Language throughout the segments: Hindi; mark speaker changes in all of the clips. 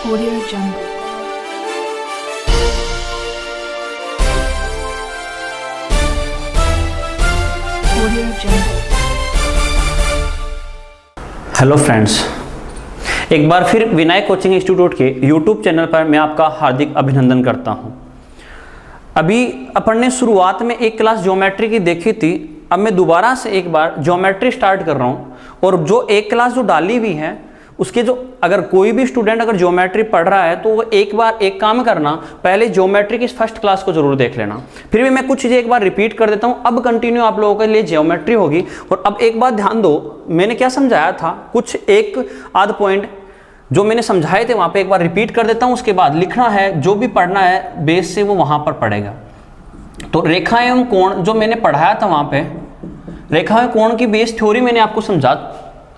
Speaker 1: Audio Jungle. Audio Jungle.
Speaker 2: Hello friends, एक बार फिर विनायक कोचिंग इंस्टीट्यूट के यूट्यूब चैनल पर मैं आपका हार्दिक अभिनंदन करता हूं। अभी अपन ने शुरुआत में एक क्लास ज्योमेट्री की देखी थी। अब मैं दोबारा से एक बार ज्योमेट्री स्टार्ट कर रहा हूं और जो एक क्लास जो डाली हुई है उसके जो अगर कोई भी स्टूडेंट अगर ज्योमेट्री पढ़ रहा है तो वो एक बार एक काम करना, पहले ज्योमेट्री की फर्स्ट क्लास को जरूर देख लेना। फिर भी मैं कुछ चीज़ें एक बार रिपीट कर देता हूँ। अब कंटिन्यू आप लोगों के लिए ज्योमेट्री होगी। और अब एक बात ध्यान दो, मैंने क्या समझाया था, कुछ एक आध पॉइंट जो मैंने समझाए थे वहाँ पे एक बार रिपीट कर देता हूँ। उसके बाद लिखना है, जो भी पढ़ना है बेस से वो वहाँ पर पढ़ेगा। तो रेखा एवं कोण जो मैंने पढ़ाया था वहाँ पे, रेखा एवं कोण की बेस थ्योरी मैंने आपको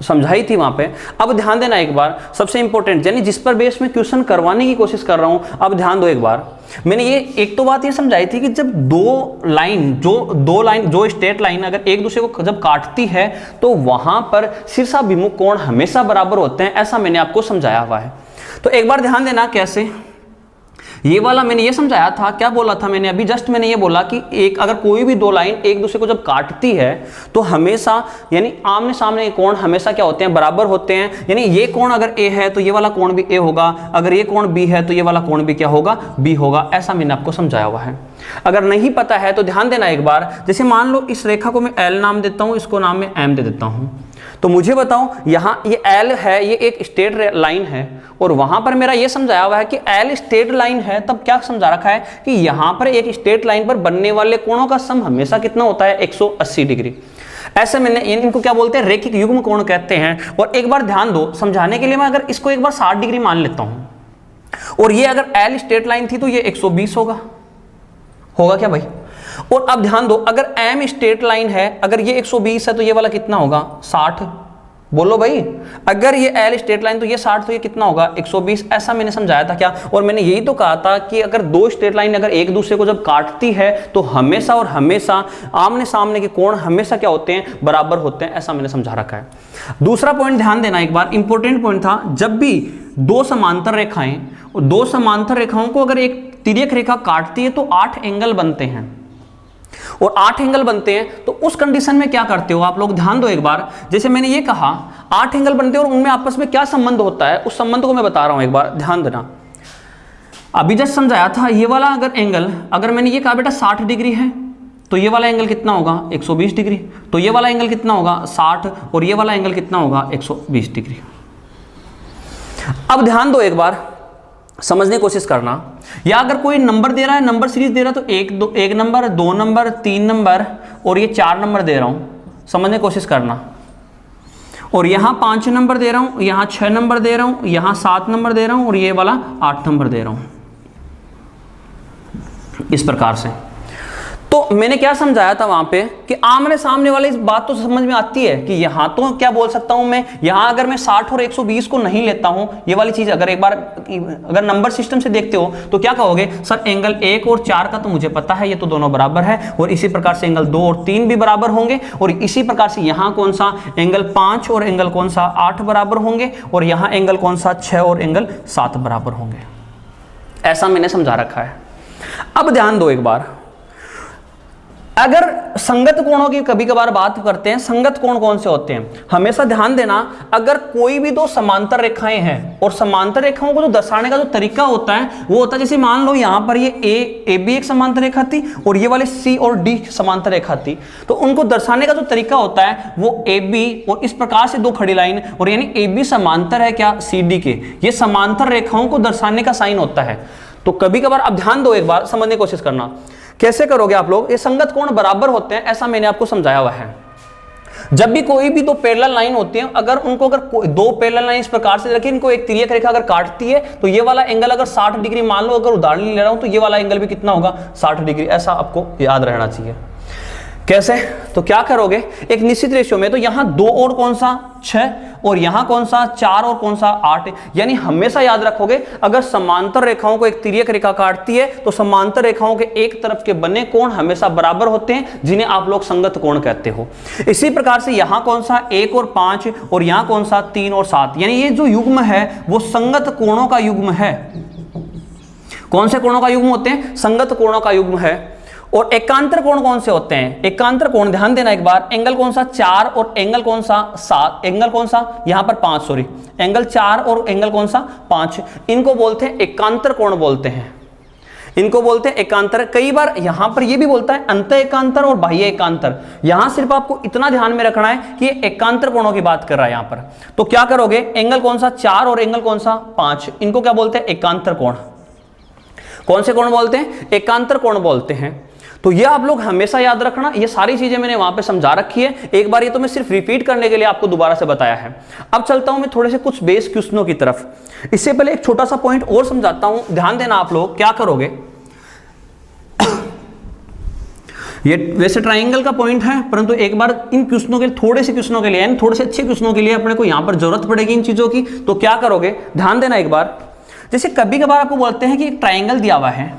Speaker 2: समझाई थी वहां पे। अब ध्यान देना एक बार, सबसे इंपॉर्टेंट यानी जिस पर बेस में क्वेश्चन करवाने की कोशिश कर रहा हूं, अब ध्यान दो एक बार। मैंने ये एक तो बात ये समझाई थी कि जब दो लाइन जो स्ट्रेट लाइन अगर एक दूसरे को जब काटती है तो वहां पर शीर्षाभिमुख कोण हमेशा बराबर होते हैं, ऐसा मैंने आपको समझाया हुआ है। तो एक बार ध्यान देना कैसे। ये वाला मैंने ये समझाया था, क्या बोला था मैंने अभी जस्ट मैंने ये बोला कि एक अगर कोई भी दो लाइन एक दूसरे को जब काटती है तो हमेशा यानी आमने सामने के कोण हमेशा क्या होते हैं, बराबर होते हैं। यानी ये कोण अगर ए है तो ये वाला कोण भी ए होगा, अगर ये कोण बी है तो ये वाला कोण भी क्या होगा, बी होगा। ऐसा मैंने आपको समझाया हुआ है। अगर नहीं पता है तो ध्यान देना एक बार। जैसे मान लो इस रेखा को मैं एल नाम देता हूं, इसको नाम मैं एम दे देता हूं। तो मुझे बताओ यहाँ ये एल है, ये एक स्ट्रेट लाइन है और वहां पर मेरा ये समझाया हुआ है कि एल स्ट्रेट लाइन है। तब क्या समझा रखा है कि यहाँ पर एक स्ट्रेट लाइन पर बनने वाले कोणों का सम हमेशा कितना होता है, 180 डिग्री। ऐसे मैंने इनको क्या बोलते हैं, रैखिक युग्म कोण कहते हैं। और एक बार ध्यान दो, समझाने के लिए मैं अगर इसको एक बार 60 डिग्री मान लेता हूं और ये अगर एल स्ट्रेट लाइन थी तो ये 120 होगा क्या भाई। और अब ध्यान दो, अगर एम स्ट्रेट लाइन है, अगर ये 120 है तो ये वाला कितना होगा, 60। बोलो भाई, अगर ये एल स्ट्रेट लाइन तो ये 60, तो ये कितना होगा, 120। ऐसा मैंने समझाया था क्या। और मैंने यही तो कहा था कि अगर दो स्ट्रेट लाइन अगर एक दूसरे को जब काटती है तो हमेशा और हमेशा आमने सामने के कोण हमेशा क्या होते हैं, बराबर होते हैं। ऐसा मैंने समझा रखा है। दूसरा पॉइंट ध्यान देना एक बार, इंपॉर्टेंट पॉइंट था। जब भी दो समांतर रेखाएं, दो समांतर रेखाओं को अगर एक तिर्यक रेखा काटती है तो 8 एंगल बनते हैं। और 8 एंगल बनते हैं तो उस कंडीशन में क्या करते हो आप लोग, ध्यान दो एक बार। जैसे मैंने ये कहा 8 एंगल बनते हैं और उनमें आपस में क्या संबंध होता है, उस संबंध को मैं बता रहा हूं, एक बार ध्यान देना। अभी जस्ट समझाया था, ये वाला अगर एंगल, अगर मैंने ये कहा बेटा 60 डिग्री है तो ये वाला एंगल कितना होगा, 120 डिग्री। तो ये वाला एंगल कितना होगा, 60, और ये वाला एंगल कितना होगा, 120 डिग्री। अब ध्यान दो एक बार, समझने की कोशिश करना। या अगर कोई नंबर दे रहा है, नंबर सीरीज दे रहा है तो एक नंबर, 2 नंबर, 3 नंबर और ये 4 नंबर दे रहा हूं, समझने की कोशिश करना। और यहां 5 नंबर दे रहा हूं, यहां 6 नंबर दे रहा हूं, यहां 7 नंबर दे रहा हूं और ये वाला 8 नंबर दे रहा हूं, इस प्रकार से। तो मैंने क्या समझाया था वहां पे कि आमने सामने वाली इस बात तो समझ में आती है कि यहां तो क्या बोल सकता हूं मैं, यहां अगर मैं 60 और 120 को नहीं लेता हूं, ये वाली चीज अगर एक बार अगर नंबर सिस्टम से देखते हो तो क्या कहोगे, सर एंगल 1 और 4 का तो मुझे पता है, ये तो दोनों बराबर है। और इसी प्रकार से एंगल 2 और 3 भी बराबर होंगे। और इसी प्रकार से यहां कौन सा एंगल 5 और एंगल कौन सा 8 बराबर होंगे। और यहां एंगल कौन सा 6 और एंगल 7 बराबर होंगे। ऐसा मैंने समझा रखा है। अब ध्यान दो एक बार, अगर संगत कोणों की कभी कभार बात करते हैं, संगत कोण कौन से होते हैं, हमेशा ध्यान देना। अगर कोई भी दो समांतर रेखाएं हैं और समांतर रेखाओं को जो दर्शाने का जो तरीका होता है वो होता है, जैसे मान लो यहां पर ये ए बी एक समांतर रेखा थी और ये वाले सी और डी समांतर रेखा थी, तो उनको दर्शाने का जो तरीका होता है वो ए बी और इस प्रकार से दो खड़ी लाइन, और यानी ए बी समांतर है क्या, सी डी के, ये समांतर रेखाओं को दर्शाने का साइन होता है। तो कभी कभार अब ध्यान दो एक बार, समझने की कोशिश करना कैसे करोगे आप लोग। ये संगत कोण बराबर होते हैं, ऐसा मैंने आपको समझाया हुआ है। जब भी कोई भी दो पैरेलल लाइन होती है, अगर उनको अगर दो पैरेलल लाइन इस प्रकार से रखें, इनको एक तिर्यक रेखा अगर काटती है तो ये वाला एंगल अगर 60 डिग्री मान लो, अगर उदाहरण ले रहा हूं तो ये वाला एंगल भी कितना होगा, 60 डिग्री। ऐसा आपको याद रहना चाहिए। कैसे? तो क्या करोगे, एक निश्चित रेशियो में, तो यहां 2 और कौन सा 6 और यहां कौन सा 4 और कौन सा 8, यानी हमेशा याद रखोगे अगर समांतर रेखाओं को एक तिर्यक रेखा काटती है तो समांतर रेखाओं के एक तरफ के बने कोण हमेशा बराबर होते हैं, जिन्हें आप लोग संगत कोण कहते हो। इसी प्रकार से यहां कौन सा 1 और 5 और यहां कौन सा 3 और 7, यानी ये जो युग्म है वो संगत कोणों का युग्म है। कौन से कोणों का युग्म होते हैं? संगत कोणों का युग्म है। और एकांतर कोण कौन से होते हैं? एकांतर कोण ध्यान देना एक बार, एंगल कौन सा 4 और एंगल कौन सा 7, एंगल कौन सा यहां पर 5, सॉरी, एंगल 4 और एंगल कौन सा 5, इनको बोलते हैं एकांतर कोण बोलते हैं, इनको बोलते हैं एकांतर। कई बार यहां पर ये भी बोलता है अंत एकांतर और बाह्य एकांतर। यहां सिर्फ आपको इतना ध्यान में रखना है कि ये एकांतर कोणों की बात कर रहा है यहां पर। तो क्या करोगे, एंगल कौन सा 4 और एंगल कौन सा 5, इनको क्या बोलते हैं? एकांतर कोण। कौन से कोण बोलते हैं? एकांतर कोण बोलते हैं। तो ये आप लोग हमेशा याद रखना, ये सारी चीजें मैंने वहां पे समझा रखी है, एक बार ये तो मैं सिर्फ रिपीट करने के लिए आपको दोबारा से बताया है। अब चलता हूं मैं थोड़े से कुछ बेस क्वेश्चनों की तरफ। इससे पहले एक छोटा सा पॉइंट और समझाता हूं, ध्यान देना आप लोग क्या करोगे। ये वैसे ट्राइंगल का पॉइंट है, परंतु एक बार इन क्वेश्चनों के लिए, थोड़े से क्वेश्चनों के लिए, यानी थोड़े से अच्छे क्वेश्चनों के लिए अपने को यहां पर जरूरत पड़ेगी इन चीजों की। तो क्या करोगे, ध्यान देना एक बार। जैसे कभी कभार आपको बोलते हैं कि एक ट्राइंगल दिया हुआ है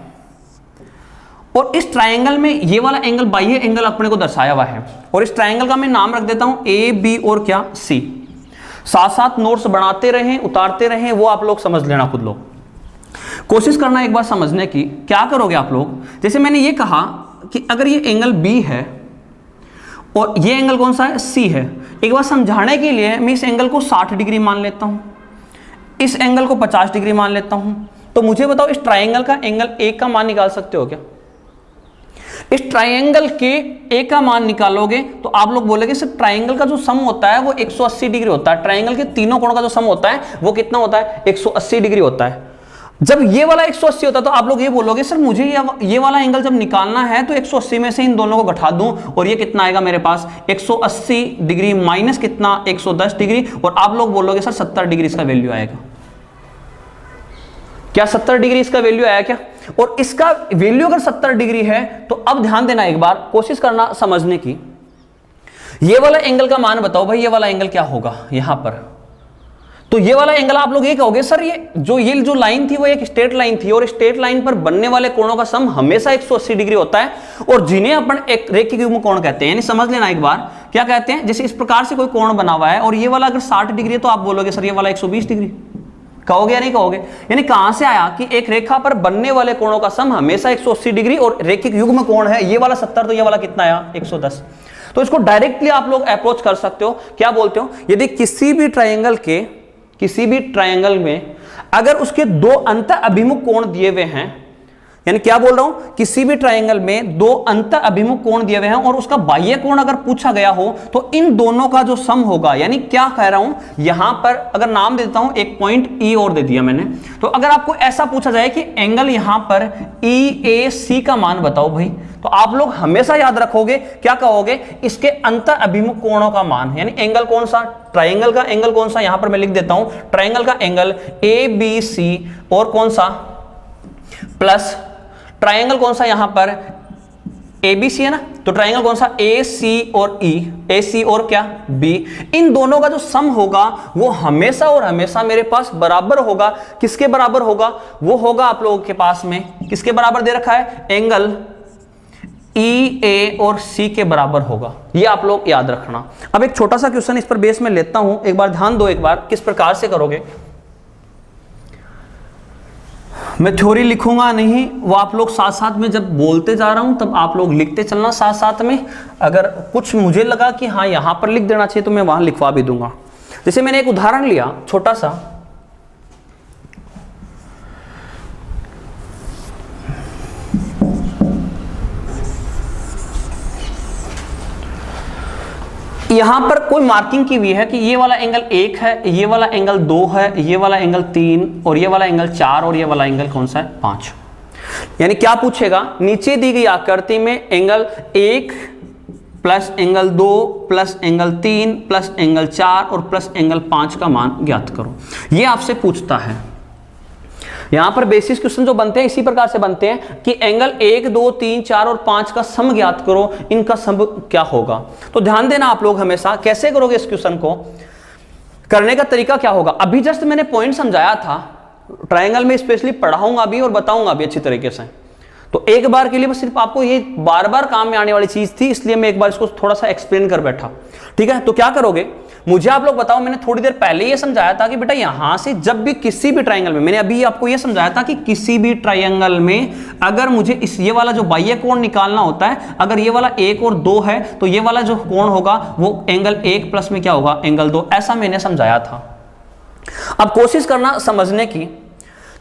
Speaker 2: और इस ट्राइंगल में ये वाला एंगल बाह्य एंगल अपने को दर्शाया हुआ है, और इस ट्राइंगल का मैं नाम रख देता हूं ए बी और क्या सी। साथ साथ नोट्स बनाते रहें, उतारते रहें, वो आप लोग समझ लेना खुद लोग। कोशिश करना एक बार समझने की। क्या करोगे आप लोग, जैसे मैंने ये कहा कि अगर ये एंगल बी है और ये एंगल कौन सा है? सी है। एक बार समझाने के लिए मैं इस एंगल को 60 डिग्री मान लेता हूं, इस एंगल को 50 डिग्री मान लेता हूं। तो मुझे बताओ इस ट्राइंगल का एंगल ए का मान निकाल सकते हो क्या? इस ट्राइंगल के ए का मान निकालोगे तो आप लोग बोलेंगे सर ट्राइंगल का जो सम होता है वो 180 डिग्री होता है। ट्राइंगल के तीनों कोण का जो सम होता है वो कितना होता है? 180 डिग्री होता है। जब ये वाला 180 होता है तो आप लोग ये बोलोगे सर मुझे ये वाला एंगल जब निकालना है तो 180 में से इन दोनों को घटा दूं और ये कितना आएगा मेरे पास? 180 डिग्री माइनस कितना? 110 डिग्री। और आप लोग बोलोगे सर 70 डिग्री इसका वैल्यू आएगा क्या? 70 डिग्री इसका वैल्यू आया क्या? और इसका वैल्यू अगर 70 डिग्री है तो अब ध्यान देना एक बार, कोशिश करना समझने की। ये वाला एंगल का मान बताओ भाई, ये वाला एंगल क्या होगा यहां पर? तो ये वाला एंगल आप लोग ये कहोगे सर ये जो लाइन थी वो एक स्ट्रेट लाइन थी, और स्ट्रेट लाइन पर बनने वाले कोणों का सम हमेशा 180 डिग्री होता है, और जिन्हें अपन एक रेखिक युग्म कोण कहते हैं। यानी समझ लेना एक बार क्या कहते हैं। जैसे इस प्रकार से कोई कोण बना हुआ है और ये वाला अगर 60 डिग्री है तो आप बोलोगे सर ये वाला 120 डिग्री। कहोगे या नहीं कहोगे? यानी कहां से आया कि एक रेखा पर बनने वाले कोणों का सम हमेशा 180 डिग्री, और रेखिक युग्म कोण है ये वाला 70, तो ये वाला कितना आया? 110। तो इसको डायरेक्टली आप लोग अप्रोच कर सकते हो। क्या बोलते हो, यदि किसी भी ट्रायंगल में अगर उसके दो अंत अभिमुख कोण दिए हुए हैं, यानी क्या बोल रहा हूं, किसी भी ट्रायंगल में दो अंत अभिमुख कोण दिए हुए हैं और उसका बाह्य कोण अगर पूछा गया हो तो इन दोनों का जो सम होगा, यानी क्या कह रहा हूं, यहां पर अगर नाम देता हूं एक पॉइंट ई और दे दिया मैंने, तो अगर आपको ऐसा पूछा जाए कि एंगल यहां पर ई ए सी का मान बताओ भाई, तो आप लोग हमेशा याद रखोगे, क्या कहोगे, इसके अंत अभिमुख कोणों का मान, यानी एंगल कौन सा, ट्रायंगल का एंगल कौन सा, यहां पर मैं लिख देता हूं ट्रायंगल का एंगल ए बी सी और कौन सा प्लस ट्रायंगल कौन सा यहां पर ABC है ना, तो ट्रायंगल कौन सा AC और E, AC और क्या B, इन दोनों का जो सम होगा वो हमेशा और हमेशा मेरे पास बराबर होगा। किसके बराबर होगा, वो होगा आप लोगों के पास में किसके बराबर दे रखा है, एंगल EA और C के बराबर होगा। ये आप लोग याद रखना। अब एक छोटा सा क्वेश्चन इस पर बेस में लेता हूं, एक बार ध्यान दो, एक बार किस प्रकार से करोगे। मैं थ्योरी लिखूंगा नहीं, वो आप लोग साथ साथ में जब बोलते जा रहा हूं तब आप लोग लिखते चलना साथ साथ में। अगर कुछ मुझे लगा कि हाँ यहां पर लिख देना चाहिए तो मैं वहां लिखवा भी दूंगा। जैसे मैंने एक उदाहरण लिया छोटा सा, यहां पर कोई मार्किंग की हुई है कि ये वाला एंगल 1 है, ये वाला एंगल 2 है, ये वाला एंगल 3 और ये वाला एंगल 4 और ये वाला एंगल कौन सा है, 5। यानी क्या पूछेगा, नीचे दी गई आकृति में angle 1 plus angle 2 plus angle 3 plus angle 4 और प्लस एंगल 5 का मान ज्ञात करो। ये आपसे पूछता है। यहां पर बेसिस क्वेश्चन जो बनते हैं इसी प्रकार से बनते हैं कि एंगल 1, 2, 3, 4 और 5 का सम ज्ञात करो, इनका सम क्या होगा। तो ध्यान देना आप लोग हमेशा, कैसे करोगे इस क्वेश्चन को, करने का तरीका क्या होगा। अभी जस्ट मैंने पॉइंट समझाया था, ट्रायंगल में स्पेशली पढ़ाऊंगा भी और बताऊंगा भी अच्छी तरीके से। तो एक बार के लिए बस सिर्फ आपको ये बार बार काम में आने वाली चीज थी, इसलिए मैं एक बार इसको थोड़ा सा एक्सप्लेन कर बैठा। ठीक है, तो क्या करोगे मुझे आप लोग बताओ। मैंने थोड़ी देर पहले ये समझाया था कि बेटा यहां से जब भी किसी भी ट्रायंगल में, मैंने अभी आपको ये समझाया था कि किसी भी ट्रायंगल में अगर मुझे इस ये वाला जो बाह्य कोण निकालना होता है, अगर ये वाला 1 और 2 है तो ये वाला जो कोण होगा वो एंगल 1 प्लस में क्या होगा, एंगल 2, ऐसा मैंने समझाया था। अब कोशिश करना समझने की,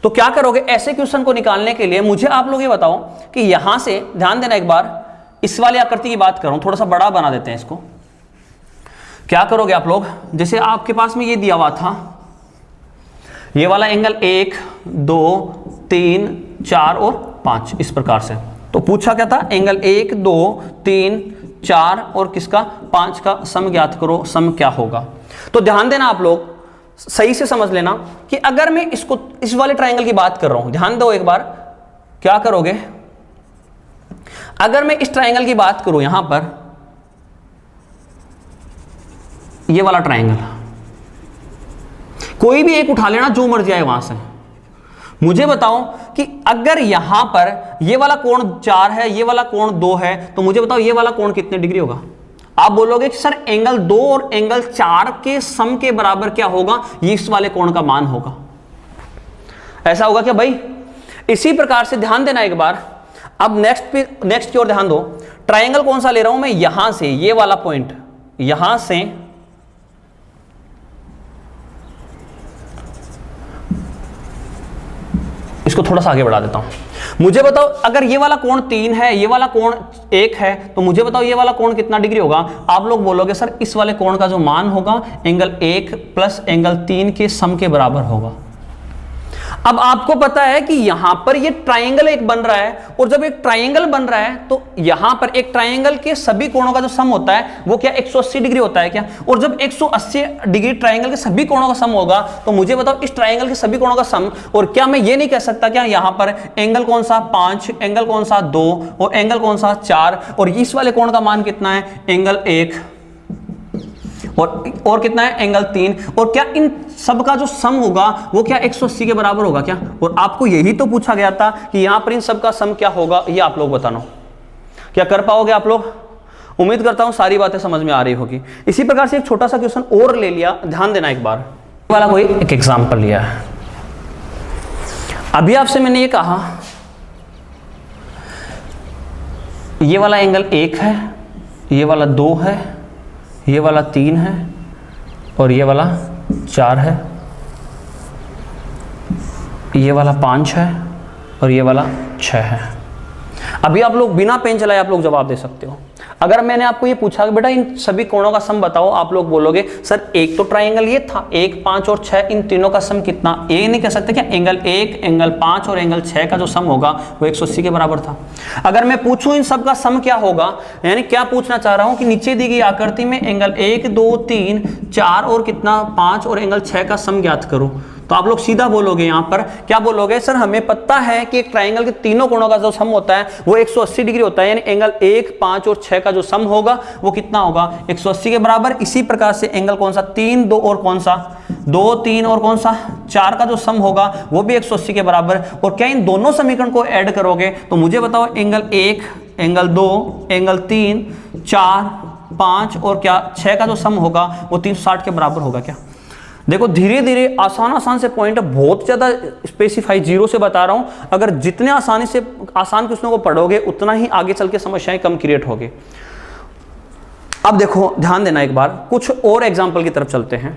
Speaker 2: तो क्या करोगे ऐसे क्वेश्चन को निकालने के लिए मुझे आप लोग ये बताओ कि यहां से ध्यान देना, एक बार इस वाली आकृति की बात करूं, थोड़ा सा बड़ा बना देते हैं इसको। क्या करोगे आप लोग, जैसे आपके पास में ये दिया हुआ था, ये वाला एंगल 1, 2, 3, 4 और 5 इस प्रकार से। तो पूछा क्या था, एंगल 1, 2, 3, 4 और किसका 5 का सम ज्ञात करो, सम क्या होगा। तो ध्यान देना आप लोग, सही से समझ लेना कि अगर मैं इसको इस वाले ट्रायंगल की बात कर रहा हूं, ध्यान दो एक बार, क्या करोगे अगर मैं इस ट्रायंगल की बात करूं, यहां पर ये वाला ट्रायंगल, कोई भी एक उठा लेना जो मर्जी आए वहां से, मुझे बताओ कि अगर यहां पर ये वाला कोण 4 है, ये वाला कोण 2 है, तो मुझे बताओ ये वाला कोण कितने डिग्री होगा। आप बोलोगे कि सर एंगल 2 और एंगल 4 के सम के बराबर क्या होगा, ये इस वाले कोण का मान होगा। ऐसा होगा क्या भाई। इसी प्रकार से ध्यान देना एक बार, अब नेक्स्ट की ओर ध्यान दो। ट्रायंगल कौन सा ले रहा हूं मैं, यहां से ये वाला पॉइंट, यहां से इसको थोड़ा सा आगे बढ़ा देता हूं। मुझे बताओ अगर ये वाला कोण 3 है, ये वाला कोण 1 है, तो मुझे बताओ ये वाला कोण कितना डिग्री होगा। आप लोग बोलोगे सर इस वाले कोण का जो मान होगा एंगल 1 प्लस एंगल 3 के सम के बराबर होगा। अब आपको पता है कि यहां पर ये ट्रायंगल एक बन रहा है, और जब एक ट्रायंगल बन रहा है तो यहां पर एक ट्रायंगल के सभी कोणों का जो सम होता है वो क्या 180 डिग्री होता है क्या। और जब 180 डिग्री ट्रायंगल के सभी कोणों का सम होगा, तो मुझे बताओ इस ट्रायंगल के सभी कोणों का सम, और क्या मैं ये नहीं कह सकता क्या यहां पर एंगल कौन सा 5, एंगल कौन सा 2 और एंगल कौन सा 4, और इस वाले कोण का मान कितना है एंगल 1 और कितना है एंगल 3, और क्या इन सब का जो सम होगा वो क्या 180 के बराबर होगा क्या। और आपको यही तो पूछा गया था कि यहां पर इन सब का सम क्या होगा, ये आप लोग बताना। क्या कर पाओगे आप लोग। उम्मीद करता हूं सारी बातें समझ में आ रही होगी। इसी प्रकार से एक छोटा सा क्वेश्चन और ले लिया, ध्यान देना एक बार, वाला कोई एक एग्जांपल लिया है। अभी आपसे मैंने ये कहा ये वाला एंगल 1 है, ये वाला 2 है, ये वाला 3 है और ये वाला 4 है, ये वाला 5 है और ये वाला 6 है। अभी आप लोग बिना पेन चलाए आप लोग जवाब दे सकते हो। अगर मैंने आपको ये पूछा कि बेटा इन सभी कोणों का सम बताओ, आप लोग बोलोगे सर एक तो ट्रायंगल ये था 1, 5 और 6, इन तीनों का सम कितना। ये नहीं कह सकते क्या एंगल 1, एंगल 5 और एंगल 6 का जो सम होगा वो 180 के बराबर था। अगर मैं पूछूं इन सब का सम क्या होगा, यानी क्या पूछना चाह रहा हूं कि नीचे दी गई आकृति में एंगल 1, 2, 3, 4 और कितना 5 और एंगल 6 का सम ज्ञात करो, तो आप लोग सीधा बोलोगे यहां पर क्या बोलोगे, सर हमें पता है कि एक ट्रायंगल के तीनों कोणों का जो सम होता है वो 180 डिग्री होता है, यानी एंगल 1, 5 और 6 का जो सम होगा वो कितना होगा 180 के बराबर। इसी प्रकार से एंगल कौन सा 3, 2 और कौन सा 2, 3 और कौन सा 4 का जो सम होगा वो भी 180 के बराबर। और क्या इन दोनों समीकरण को ऐड करोगे तो मुझे बताओ एंगल 1, एंगल 2, एंगल 3, 4, 5 और क्या 6 का जो सम होगा वो 360 के बराबर होगा क्या। देखो धीरे धीरे आसान से पॉइंट, बहुत ज्यादा स्पेसिफाई जीरो से बता रहा हूं। अगर जितने आसानी से आसान क्वेश्चनों को पढ़ोगे उतना ही आगे चल के समस्याएं कम क्रिएट होगी। अब देखो ध्यान देना एक बार, कुछ और एग्जांपल की तरफ चलते हैं।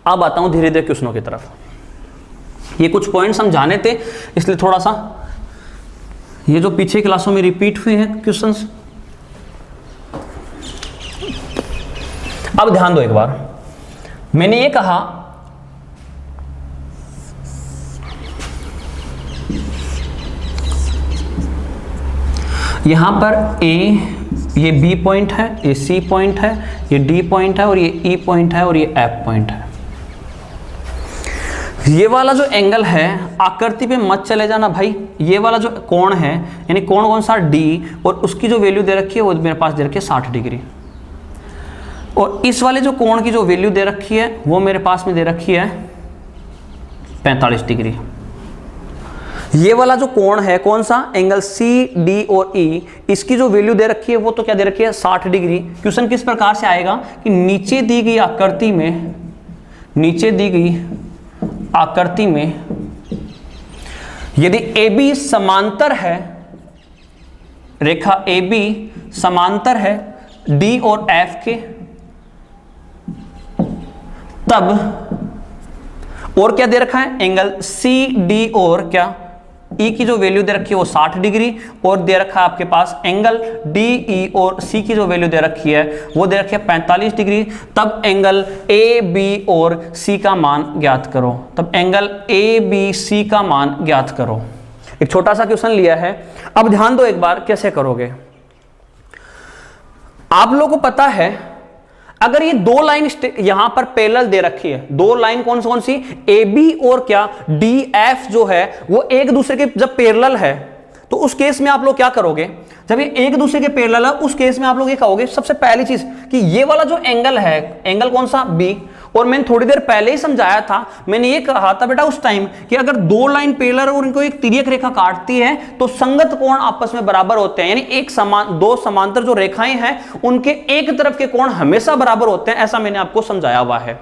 Speaker 2: अब आता हूं धीरे धीरे क्वेश्चनों की तरफ। ये कुछ पॉइंट्स हम जाने थे इसलिए थोड़ा सा ये जो पीछे क्लासों में रिपीट हुए हैं क्वेश्चंस, अब ध्यान दो एक बार। मैंने ये कहा यहां पर ये बी पॉइंट है, ये सी पॉइंट है, ये डी पॉइंट है और ये ई पॉइंट है और ये एफ पॉइंट है। ये वाला जो एंगल है, आकृति पे मत चले जाना भाई, ये वाला जो कोण है यानी कोण कौन सा डी, और उसकी जो वैल्यू दे रखी है वो मेरे पास दे रखी है 60 डिग्री, और इस वाले जो कोण की जो वैल्यू दे रखी है वो मेरे पास में दे रखी है 45 डिग्री। ये वाला जो कोण है कौन सा, एंगल सी डी और ई, इसकी जो वैल्यू दे रखी है वो तो क्या दे रखी है 60 डिग्री। क्वेश्चन किस प्रकार से आएगा कि नीचे दी गई आकृति में, नीचे दी गई आकृति में यदि AB समांतर है, रेखा AB समांतर है D और F के, तब और क्या दे रखा है, एंगल CD और क्या E की जो वैल्यू दे रखी है वो 60 डिग्री, और दे रखा है आपके पास एंगल DE और C की जो वैल्यू दे रखी है वो दे रखी है 45 डिग्री। तब एंगल AB और C का मान ज्ञात करो, तब एंगल ABC का मान ज्ञात करो। एक छोटा सा क्वेश्चन लिया है, अब ध्यान दो एक बार कैसे करोगे। आप लोगों को पता है अगर ये दो लाइन यहां पर पैरेलल दे रखी है, दो लाइन कौन सी AB और क्या DF जो है वो एक दूसरे के जब पैरेलल है तो उस केस में आप लोग क्या करोगे, जब ये एक दूसरे के पैरेलल है उस केस में आप लोग ये कहोगे सबसे पहली चीज कि ये वाला जो एंगल है, एंगल कौन सा B, और मैंने थोड़ी देर पहले ही समझाया था, मैंने ये कहा था बेटा उस टाइम कि अगर दो लाइन पैरेलल और इनको एक तिर्यक रेखा काटती है तो संगत कोण आपस में बराबर होते हैं, यानी एक समान दो समांतर जो रेखाएं हैं उनके एक तरफ के कोण हमेशा बराबर होते हैं, ऐसा मैंने आपको समझाया हुआ है।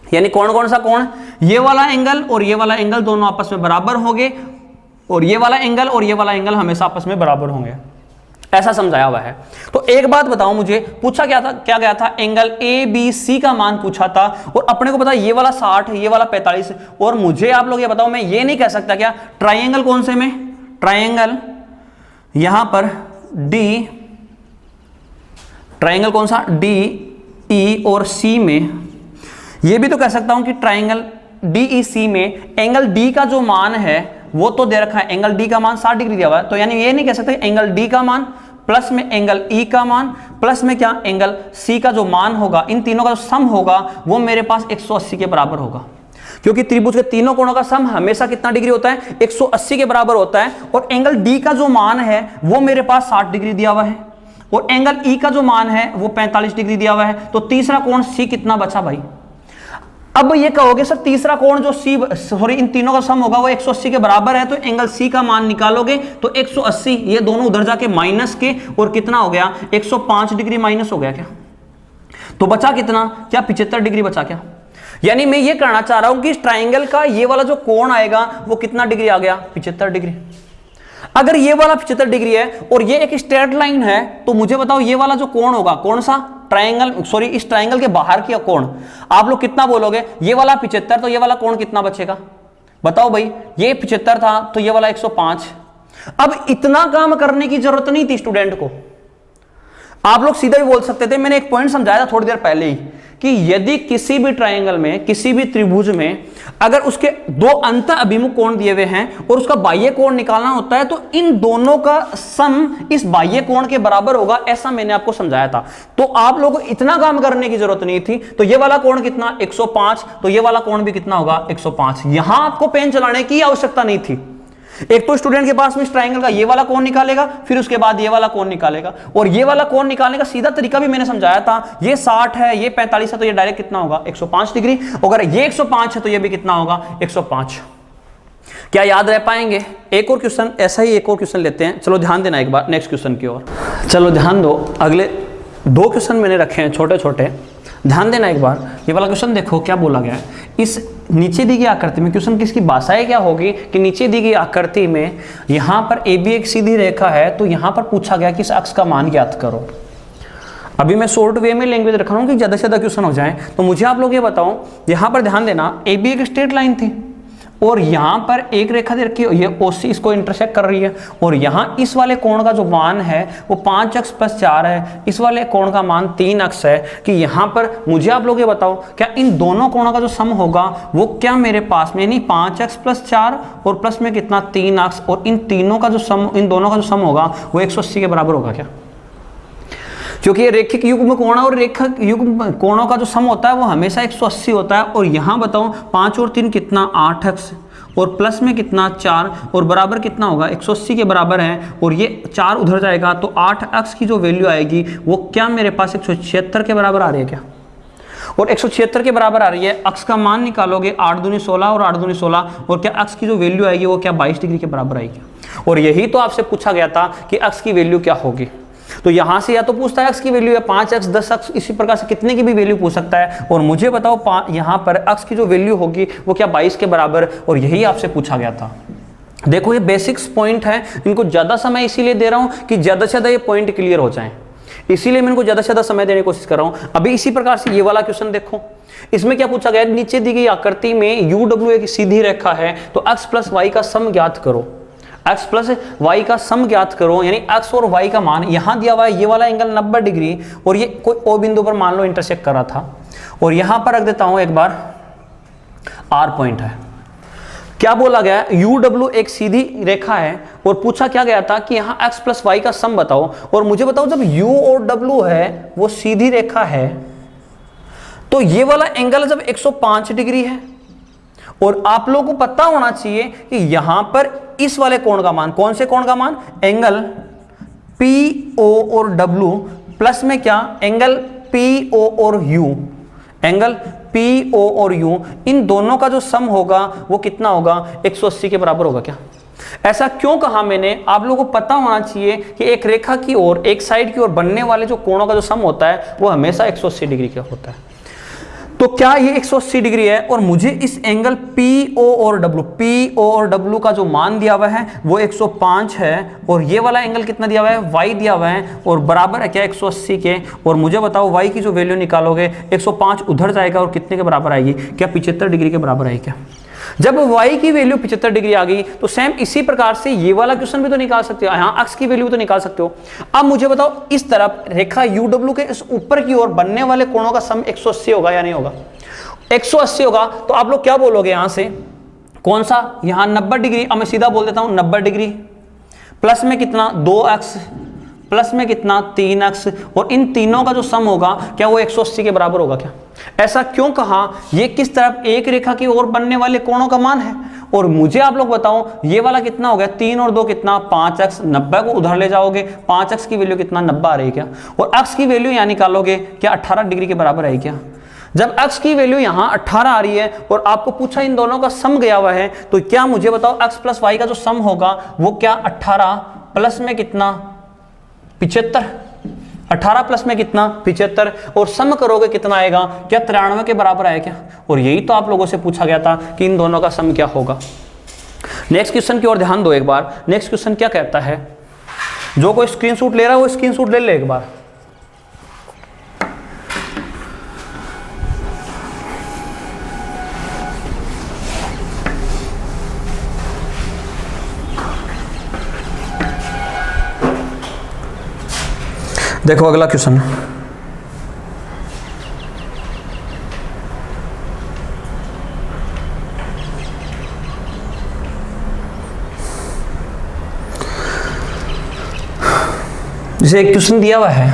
Speaker 2: यानी कौन सा कोण, ये वाला एंगल और ये वाला एंगल दोनों आपस में बराबर होंगे, और ये वाला एंगल और ये वाला एंगल हमेशा आपस में बराबर होंगे, ऐसा समझाया हुआ है। तो एक बात बताओ मुझे, पूछा क्या गया था, एंगल ABC का मान पूछा था, और अपने को पता ये वाला 60 है, ये वाला 45, और मुझे आप लोग ये बताओ, मैं ये नहीं कह सकता क्या ट्राइंगल कौन से में, ट्राइंगल यहां पर D, ट्राइंगल कौन सा DE और C में, ये भी तो कह सकता हूं कि ट्राइंगल DEC में एंगल D का जो मान है वो तो दे रखा है, एंगल D का मान 60 डिग्री दिया हुआ है, तो यानी ये नहीं कह सकते एंगल D का मान प्लस में एंगल E का मान प्लस में क्या एंगल C का जो मान होगा, इन तीनों का जो सम होगा वो मेरे पास 180 के बराबर होगा, क्योंकि त्रिभुज के तीनों कोणों का सम हमेशा कितना डिग्री होता है, 180 के बराबर होता है, और एंगल D का जो मान है वो मेरे पास 60 डिग्री दिया हुआ है, और एंगल E का जो मान है वो 45 डिग्री दिया हुआ है, तो तीसरा कोण C कितना बचा भाई। अब ये कहोगे सर तीसरा कोण जो इन तीनों का सम होगा वो 180 के बराबर है, तो एंगल C का मान निकालोगे तो 180, ये दोनों उधर जाके माइनस के, और कितना हो गया 105 डिग्री माइनस हो गया क्या, तो बचा कितना, क्या 75 डिग्री बचा क्या। यानी मैं ये कहना चाह रहा हूं कि इस ट्राइंगल का ये वाला जो कोण आएगा वो कितना डिग्री आ गया, 75 डिग्री। अगर ये वाला 75 डिग्री है और ये एक स्ट्रेट लाइन है, तो मुझे बताओ ये वाला जो कोण होगा कौन सा, ट्राइंगल सॉरी इस ट्राइंगल के बाहर की कोण, आप लोग कितना बोलोगे, ये वाला 75, तो ये वाला कोण कितना बचेगा बताओ भाई, ये 75 था तो ये वाला 105। अब इतना काम करने की जरूरत नहीं थी स्टूडेंट को, आप लोग सीधा भी बोल सकते थे, मैंने एक पॉइंट समझाया था थोड़ी देर पहले ही कि यदि किसी भी ट्राइंगल में, किसी भी त्रिभुज में अगर उसके दो अंत अभिमुख कोण दिए हुए हैं और उसका बाह्य कोण निकालना होता है तो इन दोनों का सम इस बाह्य कोण के बराबर होगा, ऐसा मैंने आपको समझाया था। तो आप लोगों को इतना काम करने की जरूरत नहीं थी। तो ये वाला कोण कितना 105, तो ये वाला कोण भी कितना होगा 105। यहां आपको पेन चलाने की आवश्यकता नहीं थी। एक तो स्टूडेंट के पास में इस ट्राइंगल का ये वाला कोण निकालेगा, फिर उसके बाद ये वाला कोण निकालेगा, और ये वाला कोण निकालने का सीधा तरीका भी मैंने समझाया था। ये 60 है, ये 45 है, तो ये डायरेक्ट कितना होगा 105 डिग्री। अगर ये 105 है तो ये भी कितना होगा 105। क्या याद रह पाएंगे? एक और क्वेश्चन, ऐसा ही एक और क्वेश्चन लेते हैं। चलो ध्यान देना एक बार नेक्स्ट क्वेश्चन की ओर। चलो ध्यान दो, अगले 2 क्वेश्चन मैंने रखे हैं छोटे छोटे, ध्यान देना एक बार। ये वाला क्वेश्चन देखो क्या बोला गया है। इस नीचे दी गई आकृति में, क्वेश्चन किसकी भाषाएं क्या होगी कि नीचे दी गई आकृति में यहां पर AB एक सीधी रेखा है, तो यहां पर पूछा गया कि इस अक्ष का मान ज्ञात करो। अभी मैं शॉर्ट वे में लैंग्वेज रख रहा हूं कि ज्यादा से ज्यादा क्वेश्चन हो जाए। तो मुझे आप लोग ये बताओ, यहां पर ध्यान देना, AB एक स्ट्रेट लाइन थी और यहां पर एक रेखा दे रखी है, ये OC इसको इंटरसेक्ट कर रही है, और यहां इस वाले कोण का जो मान है वो 5x + 4 है, इस वाले कोण का मान 3x है। कि यहां पर मुझे आप लोग ये बताओ, क्या इन दोनों कोणों का जो सम होगा वो क्या मेरे पास में, यानी 5x + 4 और प्लस में कितना 3x, और इन तीनों का जो सम, इन दोनों का जो सम होगा वो 180 के बराबर होगा क्या? क्योंकि ये रेखिक युग्म कोण और रेखिक युग्म कोणों का जो सम होता है वो हमेशा 180 होता है। और यहाँ बताओ 5 और 3 कितना 8x और प्लस में कितना 4 और बराबर कितना होगा 180 के बराबर है। और ये 4 उधर जाएगा तो 8x की जो वैल्यू आएगी वो क्या मेरे पास 176 के बराबर आ रही है क्या? और 176 के बराबर आ रही है। अक्स का मान निकालोगे 8 दूनी 16 और 8 दूनी 16 और क्या अक्स की जो वैल्यू आएगी वो क्या 22 डिग्री के बराबर आएगी। और यही तो आपसे पूछा गया था कि अक्स की वैल्यू क्या होगी। तो यहां से या तो पूछता है अक्स की वैल्यू है 5x 10x, इसी प्रकार से कितने की भी वैल्यू पूछ सकता है। और मुझे बताओ यहां पर अक्स की जो वैल्यू होगी वो क्या 22 के बराबर, और यही आपसे पूछा गया था। देखो ये बेसिक्स पॉइंट है, इनको ज्यादा समय इसीलिए दे रहा हूं कि ज्यादा से ज्यादा ये पॉइंट क्लियर हो जाए, इसीलिए मैं इनको ज्यादा से ज्यादा समय देने की कोशिश कर रहा हूं। अभी इसी प्रकार से ये वाला क्वेश्चन देखो, इसमें क्या पूछा गया, नीचे दी गई आकृति में UW एक सीधी रेखा है तो x प्लस वाई का सम ज्ञात करो। x प्लस वाई का सम ज्ञात करो, यानी x और y का मान यहां दिया हुआ है, ये वाला एंगल 90 डिग्री और ये कोई O बिंदु पर मान लो इंटरसेक्ट कर रहा था। और यहां पर रख देता हूं एक बार R पॉइंट है। क्या बोला गया, UW एक सीधी रेखा है और पूछा क्या गया था कि यहाँ x प्लस वाई का सम बताओ। और मुझे बताओ जब U और W है वो सीधी रेखा है तो ये वाला एंगल जब 105 डिग्री है और आप लोगों को पता होना चाहिए कि यहां पर इस वाले कोण का मान, कौन से कोण का मान, एंगल PO और W प्लस में क्या एंगल PO और U, एंगल PO और U, इन दोनों का जो सम होगा वो कितना होगा 180 के बराबर होगा क्या। ऐसा क्यों कहा मैंने, आप लोगों को पता होना चाहिए कि एक रेखा की ओर, एक साइड की ओर बनने वाले जो कोणों का जो सम होता है वो हमेशा 180 डिग्री का होता है। तो क्या ये 180 डिग्री है और मुझे इस एंगल PO और W का जो मान दिया हुआ है वो 105 है और ये वाला एंगल कितना दिया हुआ है y दिया हुआ है और बराबर है क्या 180 के। और मुझे बताओ y की जो वैल्यू निकालोगे 105 उधर जाएगा और कितने के बराबर आएगी, क्या 75 डिग्री के बराबर आएगी क्या। जब y की वैल्यू 75 डिग्री आ गई तो सेम इसी प्रकार से ये वाला क्वेश्चन भी तो निकाल सकते हो, यहाँ अक्स की वैल्यू भी तो निकाल सकते हो। अब मुझे बताओ इस तरफ रेखा UW के इस ऊपर की ओर बनने वाले कोणों का सम 180 होगा या नहीं होगा, 180 होगा। तो आप लोग क्या बोलोगे यहां से, कौन सा, यहाँ 90 डिग्री, अब मैं सीधा बोल देता हूं 90 डिग्री प्लस में कितना 2x प्लस में कितना 3x और इन तीनों का जो सम होगा क्या वो 180 के बराबर होगा क्या। ऐसा क्यों कहा, ये किस तरफ एक रेखा की ओर बनने वाले कोणों का मान है। और मुझे आप लोग बताओ ये वाला कितना हो गया, 3 और 2 कितना 5x, 90 को उधर ले जाओगे 5x की वैल्यू कितना 90 आ रही है क्या, और x की वैल्यू यहाँ निकालोगे क्या 18 डिग्री के बराबर आई क्या। जब x की वैल्यू यहाँ 18 आ रही है और आपको पूछा इन दोनों का सम गया हुआ है तो क्या मुझे बताओ x प्लस वाई का जो सम होगा वो क्या 18 प्लस में कितना 75, 18 प्लस में कितना 75 और सम करोगे कितना आएगा, क्या 93 के बराबर आएगा क्या। और यही तो आप लोगों से पूछा गया था कि इन दोनों का सम क्या होगा। नेक्स्ट क्वेश्चन की ओर ध्यान दो एक बार। नेक्स्ट क्वेश्चन क्या कहता है, जो कोई स्क्रीनशॉट ले रहा है वो स्क्रीनशॉट ले ले एक बार। देखो अगला क्वेश्चन, जैसे एक क्वेश्चन दिया हुआ है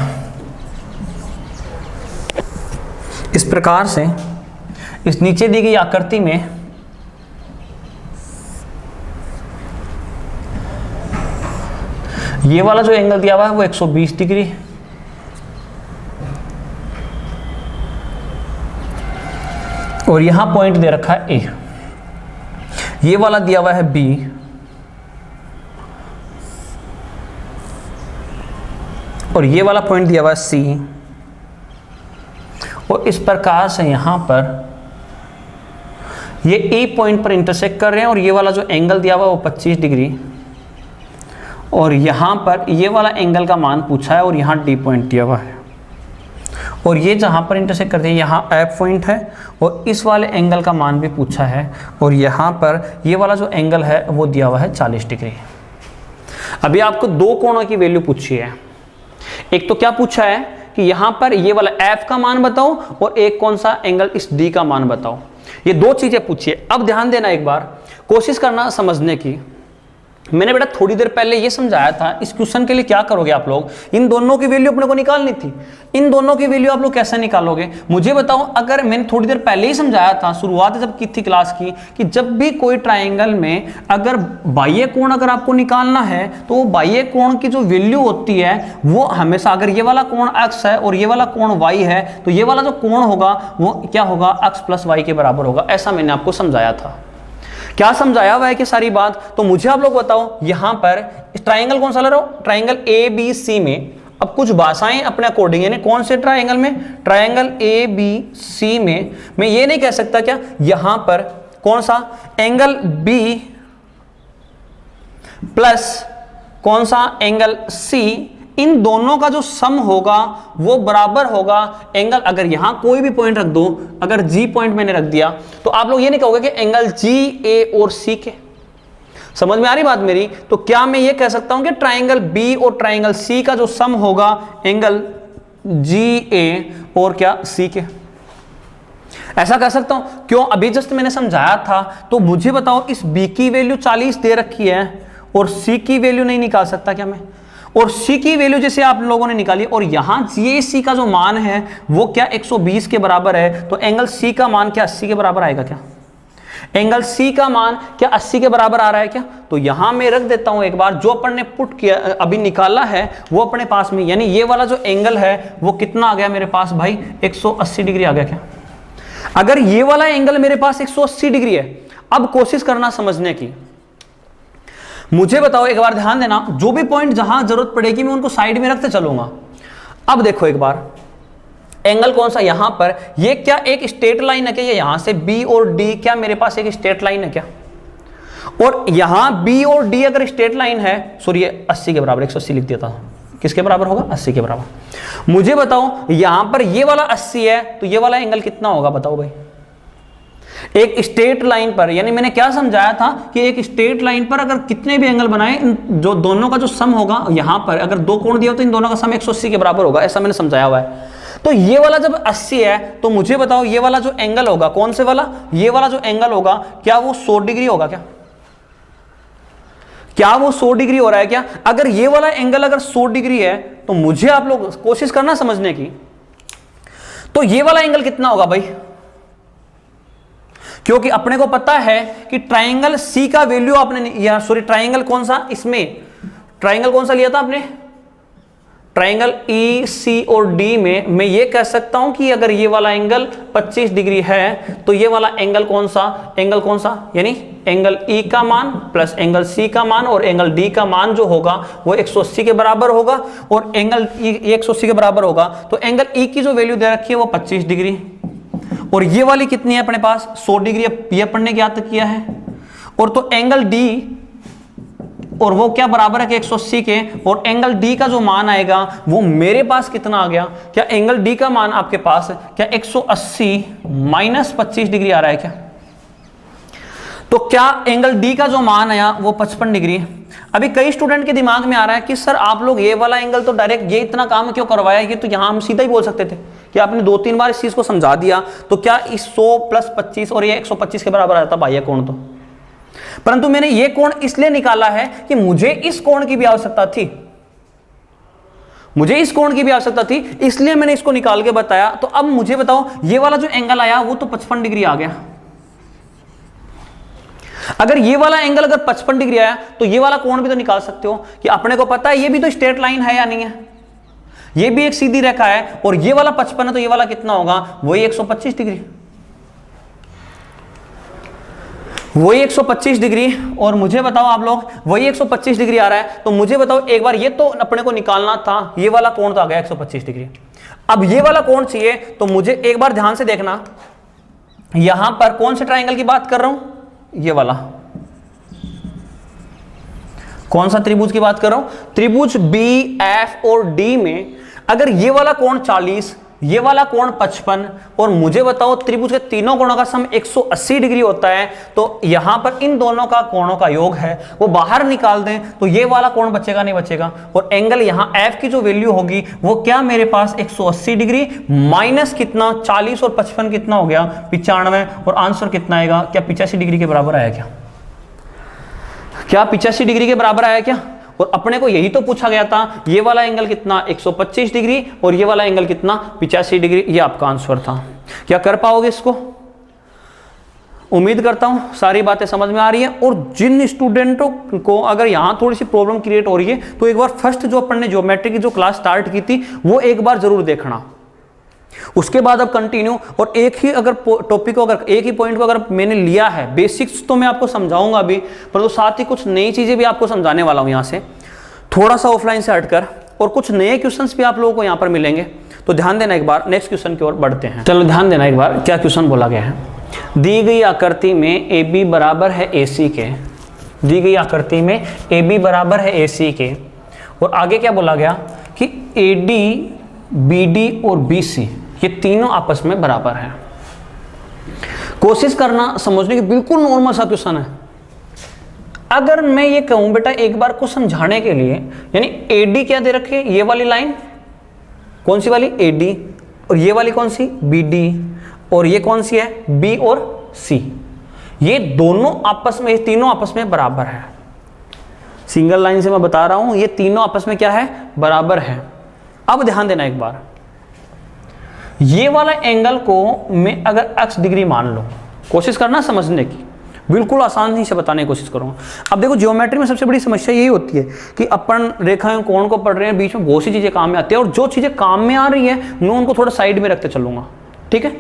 Speaker 2: इस प्रकार से, इस नीचे दी गई आकृति में ये वाला जो एंगल दिया हुआ है वो 120 डिग्री और यहां पॉइंट दे रखा है A, ये वाला दिया हुआ है B और ये वाला पॉइंट दिया हुआ है C। और इस प्रकार से यहां पर ये A पॉइंट पर इंटरसेक्ट कर रहे हैं और ये वाला जो एंगल दिया हुआ है वो 25 डिग्री और यहां पर ये वाला एंगल का मान पूछा है और यहां D पॉइंट दिया हुआ है और ये जहां पर इंटरसेक्ट करते हैं यहाँ F पॉइंट है और इस वाले एंगल का मान भी पूछा है और यहाँ पर ये वाला जो एंगल है वो दिया हुआ है 40 डिग्री। अभी आपको दो कोणों की वैल्यू पूछी है, एक तो क्या पूछा है कि यहाँ पर ये वाला F का मान बताओ और एक कौन सा एंगल इस D का मान बताओ, ये दो चीजें पूछी है। अब ध्यान देना एक बार, कोशिश करना समझने की। मैंने बेटा थोड़ी देर पहले ये समझाया था, इस क्वेश्चन के लिए क्या करोगे आप लोग, इन दोनों की वैल्यू अपने को निकालनी थी। इन दोनों की वैल्यू आप लोग कैसे निकालोगे मुझे बताओ। अगर मैंने थोड़ी देर पहले ही समझाया था, शुरुआत जब की थी क्लास की, कि जब भी कोई ट्राइंगल में अगर बाह्य कोण अगर आपको निकालना है तो वो बाह्य कोण की जो वैल्यू होती है वो हमेशा, अगर ये वाला कोण x है और ये वाला कोण y है, तो ये वाला जो कोण होगा वो क्या होगा, x प्लस y के बराबर होगा। ऐसा मैंने आपको समझाया था। क्या समझाया हुआ है कि सारी बात। तो मुझे आप लोग बताओ यहां पर ट्राइंगल कौन सा ले रहा हो, ट्राइंगल ए बी सी में। अब कुछ भाषाएं अपने अकॉर्डिंग, यानी कौन से ट्राइंगल में, ट्राइंगल ए बी सी में मैं ये नहीं कह सकता क्या यहां पर कौन सा एंगल बी प्लस कौन सा एंगल सी, इन दोनों का जो सम होगा वो बराबर होगा एंगल, अगर यहां कोई भी पॉइंट रख दो, अगर जी पॉइंट मैंने रख दिया तो आप लोग ये नहीं कहोगे कि एंगल जी ए और सी के। समझ में आ रही बात मेरी। तो क्या मैं ये कह सकता हूं कि ट्राइंगल बी और ट्राइंगल सी का जो सम होगा एंगल जी ए और क्या सी के, ऐसा कह सकता हूं। क्यों, अभी जस्ट मैंने समझाया था। तो मुझे बताओ इस बी की वैल्यू 40 दे रखी है और सी की वैल्यू नहीं निकाल सकता क्या मैं, और C की वैल्यू जैसे आप लोगों ने निकाली, और यहां GAC का जो मान है वो क्या 120 के बराबर है, तो एंगल C का मान क्या 80 के बराबर आएगा क्या, एंगल C का मान क्या 80 के बराबर आ रहा है क्या। तो यहां मैं रख देता हूं एक बार, जो अपन ने पुट किया अभी निकाला है वो अपने पास में, यानी ये वाला जो एंगल है वो कितना आ गया मेरे पास भाई 180 डिग्री आ गया क्या। अगर ये वाला एंगल मेरे पास 180 डिग्री है, अब कोशिश करना समझने की। मुझे बताओ एक बार ध्यान देना, जो भी पॉइंट जहां जरूरत पड़ेगी मैं उनको साइड में रखते चलूंगा। अब देखो एक बार एंगल कौन सा यहां पर, ये क्या एक स्ट्रेट लाइन है क्या, ये यहां से बी और डी क्या मेरे पास एक स्ट्रेट लाइन है क्या, और यहां बी और डी अगर स्ट्रेट लाइन है, सॉरी 80 के बराबर 180 लिख दिया था, किसके बराबर होगा 80 के बराबर। मुझे बताओ यहां पर ये वाला 80 है तो ये वाला एंगल कितना होगा बताओ भाई, एक स्ट्रेट लाइन पर, यानी मैंने क्या समझाया था कि एक स्ट्रेट लाइन पर अगर कितने भी एंगल बनाए, जो दोनों का जो सम होगा, यहां पर अगर दो कोण दिया हो तो इन दोनों का सम 180 के बराबर होगा, ऐसा मैंने समझाया हुआ है। तो ये वाला जब 80 है तो मुझे बताओ ये वाला जो एंगल होगा, कौन से वाला, ये वाला जो एंगल होगा क्या वो 100 डिग्री होगा क्या, क्या वो 100 डिग्री हो रहा है क्या। अगर ये वाला एंगल अगर 100 डिग्री है तो मुझे आप लोग कोशिश करना समझने की, तो ये वाला एंगल कितना होगा भाई, क्योंकि अपने को पता है कि ट्राइंगल सी का वैल्यू आपने, या सॉरी ट्राइंगल कौन सा, इसमें ट्राइंगल कौन सा लिया था आपने, ट्राइंगल ई सी और डी में मैं ये कह सकता हूं कि अगर ये वाला एंगल 25 डिग्री है तो ये वाला एंगल कौन सा, यानी एंगल ई का मान प्लस एंगल सी का मान और एंगल डी का मान जो होगा वो 180 के बराबर होगा, और एंगल ई 180 के बराबर होगा तो एंगल ई की जो वैल्यू दे रखी है वो 25 डिग्री, और ये वाली कितनी है अपने पास 100 डिग्री, ये अपन ने ज्ञात किया है। और तो एंगल डी, और वो क्या बराबर है कि 180 के, और एंगल डी का जो मान आएगा वो मेरे पास कितना आ गया, क्या एंगल डी का मान आपके पास क्या 180 माइनस 25 डिग्री आ रहा है क्या, तो क्या एंगल डी का जो मान आया वो 55 डिग्री। अभी कई स्टूडेंट के दिमाग में आ रहा है कि सर आप लोग ये वाला एंगल तो डायरेक्ट ये इतना काम क्यों करवाया, ये तो यहां हम सीधा ही बोल सकते थे कि आपने 2-3 बार इस चीज को समझा दिया, तो क्या इस 100 प्लस 25 और ये 125 के बराबर आता बाह्य कोण, तो परंतु मैंने ये कोण इसलिए निकाला है कि मुझे इस कोण की भी आवश्यकता थी, मुझे इस कोण की भी आवश्यकता थी, इसलिए मैंने इसको निकाल के बताया। तो अब मुझे बताओ ये वाला जो एंगल आया वो तो 55 डिग्री आ गया, अगर ये वाला एंगल अगर 55 डिग्री आया तो ये वाला कोण भी तो निकाल सकते हो कि अपने को पता है ये भी तो स्ट्रेट लाइन है या नहीं है, ये भी एक सीधी रेखा है, और ये वाला 55 है तो ये वाला कितना होगा वही 125 डिग्री, वही 125 डिग्री। और मुझे बताओ आप लोग वही 125 डिग्री आ रहा है, तो मुझे बताओ एक बार, ये तो अपने को निकालना था, ये वाला कोण तो आ गया 125 डिग्री, अब ये वाला कोण चाहिए, तो मुझे एक बार ध्यान से देखना, यहां पर कौन से ट्राइंगल की बात कर रहा हूं, ये वाला, कौन सा त्रिभुज की बात कर रहा हूं, त्रिभुज बी एफ और डी में अगर ये वाला कोण 40, ये वाला कोण 55, और मुझे बताओ त्रिभुज के तीनों कोणों का सम 180 डिग्री होता है, तो यहां पर इन दोनों का कोणों का योग है वो बाहर निकाल दें तो ये वाला कोण बचेगा नहीं बचेगा, और एंगल यहां एफ की जो वैल्यू होगी वो क्या मेरे पास 180 डिग्री माइनस कितना 40 और 55 कितना हो गया 95, और आंसर कितना आएगा क्या 85 डिग्री के बराबर आया क्या, क्या 85 डिग्री के बराबर आया क्या? और अपने को यही तो पूछा गया था, ये वाला एंगल कितना 125 डिग्री और ये वाला एंगल कितना 85 डिग्री, ये आपका आंसर था। क्या कर पाओगे इसको? उम्मीद करता हूं सारी बातें समझ में आ रही है। और जिन स्टूडेंटों को अगर यहां थोड़ी सी प्रॉब्लम क्रिएट हो रही है तो एक बार फर्स्ट जो अपन ने ज्योमेट्री की जो क्लास स्टार्ट की थी वो एक बार जरूर देखना, उसके बाद अब कंटिन्यू। और एक ही अगर टॉपिक को, अगर एक ही पॉइंट को अगर मैंने लिया है, बेसिक्स तो मैं आपको समझाऊंगा अभी, परंतु साथ ही कुछ नई चीजें भी आपको समझाने वाला हूं यहां से, थोड़ा सा ऑफलाइन से हटकर, और कुछ नए क्वेश्चंस भी आप लोगों को यहां पर मिलेंगे। तो ध्यान देना एक बार, नेक्स्ट क्वेश्चन की ओर बढ़ते हैं। चलो ध्यान देना एक बार, क्या क्वेश्चन बोला गया है। दी गई आकृति में AB बराबर है AC के, दी गई आकृति में AB बराबर है AC के, और आगे क्या बोला गया कि AD, BD और BC ये तीनों आपस में बराबर है। कोशिश करना समझने की, बिल्कुल नॉर्मल सा क्वेश्चन है। अगर मैं ये कहूं बेटा एक बार को समझाने के लिए, यानी AD क्या दे रखे, ये वाली लाइन कौन सी वाली AD, और ये वाली कौन सी BD, और ये कौन सी है B और C, ये दोनों आपस में, ये तीनों आपस में बराबर है। सिंगल लाइन से मैं बता रहा हूं, ये तीनों आपस में क्या है, बराबर है। अब ध्यान देना एक बार, ये वाला एंगल को मैं अगर x डिग्री मान लो, कोशिश करना समझने की, बिल्कुल आसानी से बताने की कोशिश करूंगा। अब देखो ज्योमेट्री में सबसे बड़ी समस्या यही होती है कि अपन रेखाएं कोण को पढ़ रहे हैं, बीच में बहुत सी चीजें काम में आती है, और जो चीजें काम में आ रही है मैं उनको थोड़ा साइड में रखते चलूंगा, ठीक है।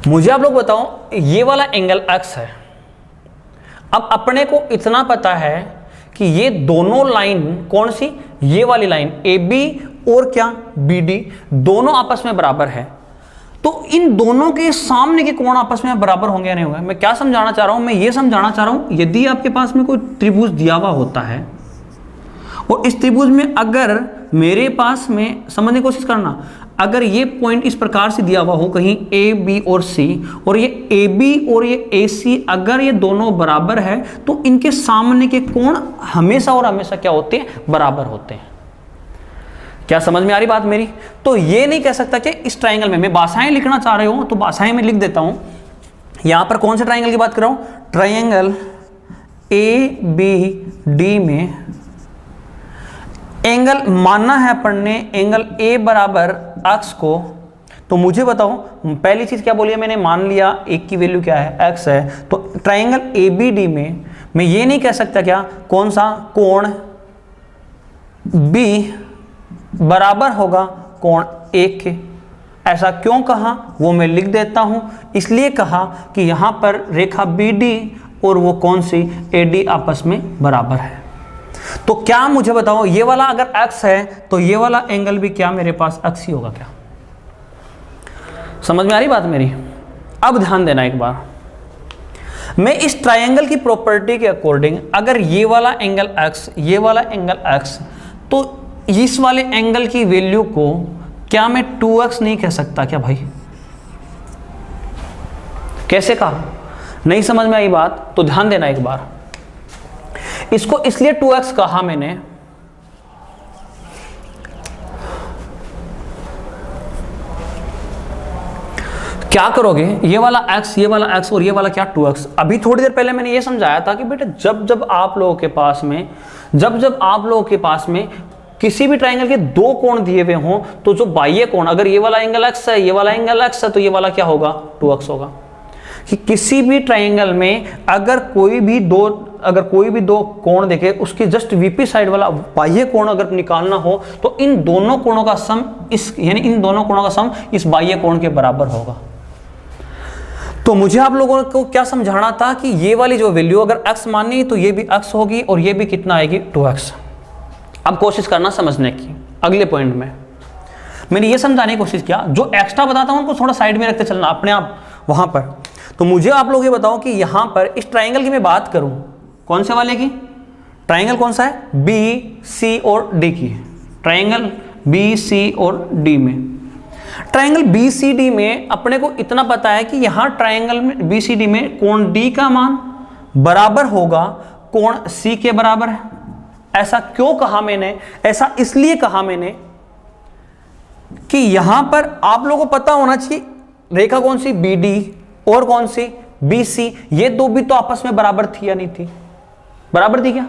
Speaker 2: मुझे आप लोग बताओ, ये वाला एंगल x है। अब अपने को इतना पता है कि ये दोनों लाइन कौन सी, ये वाली लाइन AB और क्या BD दोनों आपस में बराबर है, तो इन दोनों के सामने के कोण आपस में बराबर होंगे या नहीं होंगे। मैं क्या समझाना चाह रहा हूं, मैं ये समझाना चाह रहा हूं, यदि आपके पास में कोई त्रिभुज दिया हुआ होता है और इस त्रिभुज में अगर मेरे पास में, समझने की कोशिश करना, अगर ये पॉइंट इस प्रकार से दिया हुआ हो कहीं A, B और C, और ये AB और ये AC अगर ये दोनों बराबर है तो इनके सामने के कोण हमेशा और हमेशा क्या होते हैं, बराबर होते हैं। क्या समझ में आ रही बात मेरी? तो ये नहीं कह सकता कि इस ट्राइंगल में, मैं भाषाएं लिखना चाह रहे हो तो भाषाएं में लिख देता हूं। यहां पर कौन से ट्राइंगल की बात कर रहा हूं, ट्राइंगल ABD में एंगल मानना है अपन ने, एंगल A बराबर x को, तो मुझे बताओ पहली चीज क्या बोली है मैंने, मान लिया एक की वैल्यू क्या है, x है, तो ट्राइंगल ABD में मैं ये नहीं कह सकता क्या, कौन सा कोण B बराबर होगा कोण A के। ऐसा क्यों कहा वो मैं लिख देता हूं, इसलिए कहा कि यहां पर रेखा BD और वो कौन सी AD आपस में बराबर है। तो क्या मुझे बताओ, ये वाला अगर x है तो ये वाला एंगल भी क्या मेरे पास x ही होगा क्या? समझ में आ रही बात मेरी? अब ध्यान देना एक बार, मैं इस ट्रायंगल की प्रॉपर्टी के अकॉर्डिंग अगर ये वाला एंगल x, ये वाला एंगल x, तो इस वाले एंगल की वैल्यू को क्या मैं 2x नहीं कह सकता क्या भाई? कैसे कहा? नहीं समझ में आई बात? तो ध्यान देना एक बार, इसको इसलिए 2x कहा मैंने, क्या करोगे, ये वाला x, ये वाला x और ये वाला क्या 2x। अभी थोड़ी देर पहले मैंने ये समझाया था कि बेटा जब आप लोगों के पास में, जब आप लोगों के पास में किसी भी ट्राइंगल के दो कोण दिए हुए हों, तो जो बाह्य कोण, अगर ये वाला एंगल x है, ये वाला एंगल x है, तो ये वाला क्या होगा, 2x होगा। कि किसी भी ट्राइंगल में अगर कोई भी दो कोण देखे, उसके जस्ट वीपी साइड वाला बाह्य कोण अगर निकालना हो तो इन दोनों कोणों का सम इन दोनों कोणों का सम इस बाह्य कोण के बराबर होगा। तो मुझे आप लोगों को क्या समझाना था कि ये वाली जो वैल्यू अगर x माननी तो ये भी x होगी और ये भी कितना आएगी, 2x। अब कोशिश करना समझने की, अगले पॉइंट में मैंने ये समझाने की कोशिश किया, जो एक्स्ट्रा बताता हूं उनको थोड़ा साइड में रखते चलना अपने आप वहां पर। तो मुझे आप लोग ये बताओ कि यहां पर इस ट्राइंगल की मैं बात करूं, कौन से वाले की, ट्राइंगल कौन सा है, बी सी और डी की, ट्राइंगल बी सी और डी में, ट्राइंगल बी सी डी में अपने को इतना पता है कि यहां ट्राइंगल में बी सी डी में कोण डी का मान बराबर होगा कोण सी के बराबर है। ऐसा क्यों कहा मैंने, ऐसा इसलिए कहा मैंने कि यहां पर आप लोगों को पता होना चाहिए रेखा कौन सी, बी डी और कौन सी, बी सी, ये दो भी तो आपस में बराबर थी या नहीं थी। बराबर थी क्या?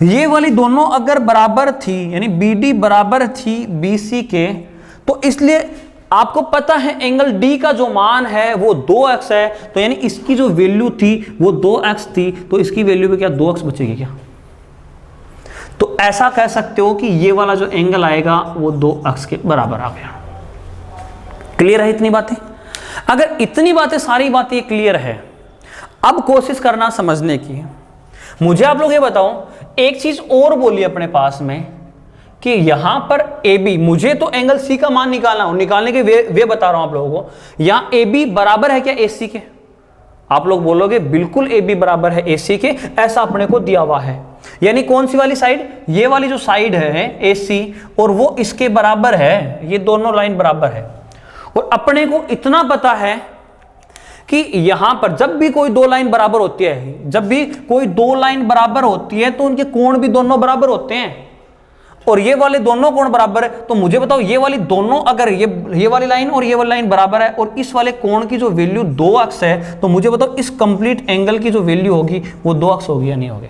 Speaker 2: ये वाली दोनों अगर बराबर थी, यानी BD बराबर थी BC के, तो इसलिए आपको पता है एंगल D का जो मान है वो 2x है, तो यानी इसकी जो वैल्यू थी वो 2x थी, तो इसकी वैल्यू पे क्या 2x बचेगी क्या? तो ऐसा कह सकते हो कि ये वाला जो एंगल आएगा वो 2x के बराबर आ गया। क्लियर है इतनी बातें? अगर इतनी बातें, सारी बातें क्लियर है, अब कोशिश करना समझने की। मुझे आप लोग ये बताओ, एक चीज और बोली अपने पास में कि यहां पर AB, मुझे तो एंगल C का मान निकालना हो, निकालने के वे बता रहा हूं आप लोगों को। यहां AB बराबर है क्या AC के? आप लोग बोलोगे बिल्कुल AB बराबर है AC के, ऐसा अपने को दिया हुआ है। यानी कौन सी वाली साइड? ये वाली जो साइड है AC, और वो इसके बराबर है, ये दोनों लाइन बराबर है। और अपने को इतना पता है कि यहां पर जब भी कोई दो लाइन बराबर होती है, जब भी कोई दो लाइन बराबर होती है तो उनके कोण भी दोनों बराबर होते हैं, और ये वाले दोनों कोण बराबर है। तो मुझे बताओ, ये वाली दोनों, अगर ये वाली लाइन और ये वाली लाइन बराबर है और इस वाले कोण की जो वैल्यू 2x है, तो मुझे बताओ इस कंप्लीट एंगल की जो वैल्यू होगी वो 2x होगी या नहीं होगी?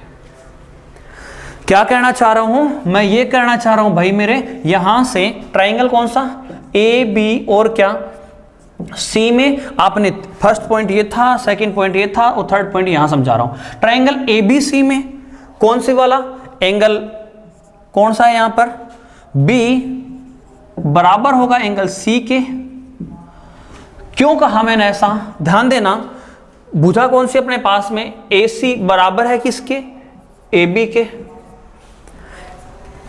Speaker 2: क्या कहना चाह रहा हूं मैं? ये कहना चाह रहा हूं भाई मेरे, यहां से ट्राइंगल कौन सा? AB और क्या C में आपने फर्स्ट पॉइंट ये था, सेकंड पॉइंट ये था, और थर्ड पॉइंट यहां समझा रहा हूं। ट्राइंगल ABC में कौन से वाला एंगल कौन सा है? यहां पर B बराबर होगा एंगल C के। क्यों कहा मैंने ऐसा? ध्यान देना, भुजा कौन सी अपने पास में? AC बराबर है किसके? AB के।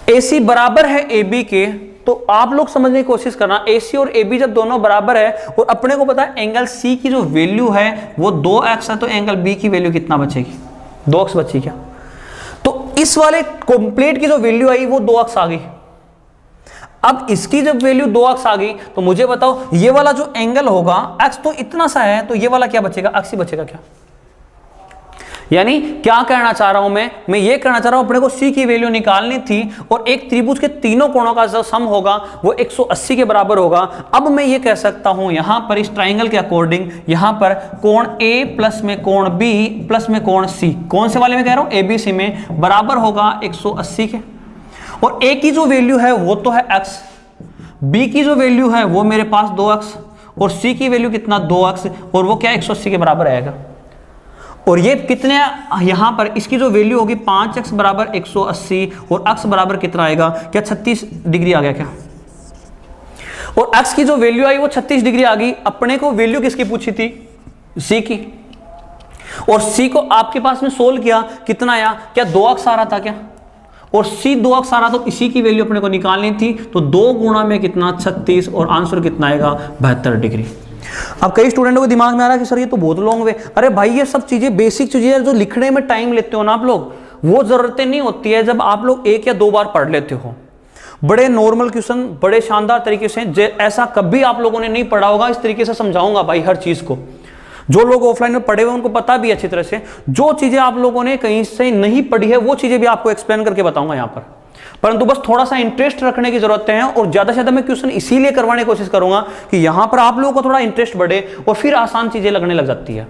Speaker 2: AC बराबर है AB के, तो आप लोग समझने की कोशिश करना, AC और AB जब दोनों बराबर है और अपने को पता है एंगल C की जो वैल्यू है वो 2x है, तो एंगल B की वैल्यू कितना बचेगी? 2x बची क्या? तो इस वाले कंप्लीट की जो वैल्यू आई वो 2x आ गई। अब इसकी जब वैल्यू 2x आ गई, तो मुझे बताओ ये वाला जो एंगल होगा, x तो इतना सा है, तो ये वाला क्या बचेगा? x ही बचेगा क्या? यानी क्या कहना चाह रहा हूं मैं ये कहना चाह रहा हूं, अपने को C की वैल्यू निकालनी थी, और एक त्रिभुज के तीनों कोणों का जो सम होगा वो 180 के बराबर होगा। अब मैं ये कह सकता हूं, यहां पर इस ट्राइंगल के अकॉर्डिंग यहां पर कोण A प्लस में कोण B प्लस में कोण C, कौन से वाले में कह रहा हूं? ABC में, बराबर होगा 180 के। और A की जो वैल्यू है वो तो है x, B की जो वैल्यू है वो मेरे पास 2x, और C की वैल्यू कितना? 2x, और वो क्या 180 के बराबर आएगा। और ये कितने, यहां पर इसकी जो वैल्यू होगी 5x बराबर 180, और x बराबर कितना आएगा? क्या 36 डिग्री आ गया क्या? और x की जो वैल्यू आई वो 36 डिग्री आ गई। अपने को वैल्यू किसकी पूछी थी? C की। और C को आपके पास में सोल्व किया, कितना आया? क्या 2x आ रहा था क्या? और C 2x आ रहा, तो इसी की वैल्यू अपने को निकालनी थी, तो 2 गुणा में कितना? 36, और आंसर कितना आएगा? 72 डिग्री। अब कई स्टूडेंटों के दिमाग में आ रहा है कि सर ये तो बहुत लॉन्ग वे। अरे भाई, ये सब चीजें बेसिक चीजें जो लिखने में टाइम लेते हो ना आप लोग, वो जरूरतें नहीं होती है जब आप लोग 1 या 2 बार पढ़ लेते हो। बड़े नॉर्मल क्वेश्चन बड़े शानदार तरीके से, ऐसा कभी आप लोगों ने नहीं पढ़ा होगा, इस तरीके से समझाऊंगा भाई हर चीज को। जो लोग ऑफलाइन में पढ़े हुए उनको पता भी अच्छी तरह से, जो चीजें आप लोगों ने कहीं से नहीं पढ़ी है वो चीजें भी आपको एक्सप्लेन करके बताऊंगा यहाँ पर। परंतु बस थोड़ा सा इंटरेस्ट रखने की जरूरत है, और ज्यादा से ज्यादा मैं क्वेश्चन इसीलिए करवाने की कोशिश करूंगा कि यहां पर आप लोगों को थोड़ा इंटरेस्ट बढ़े, और फिर आसान चीजें लगने लग जाती है।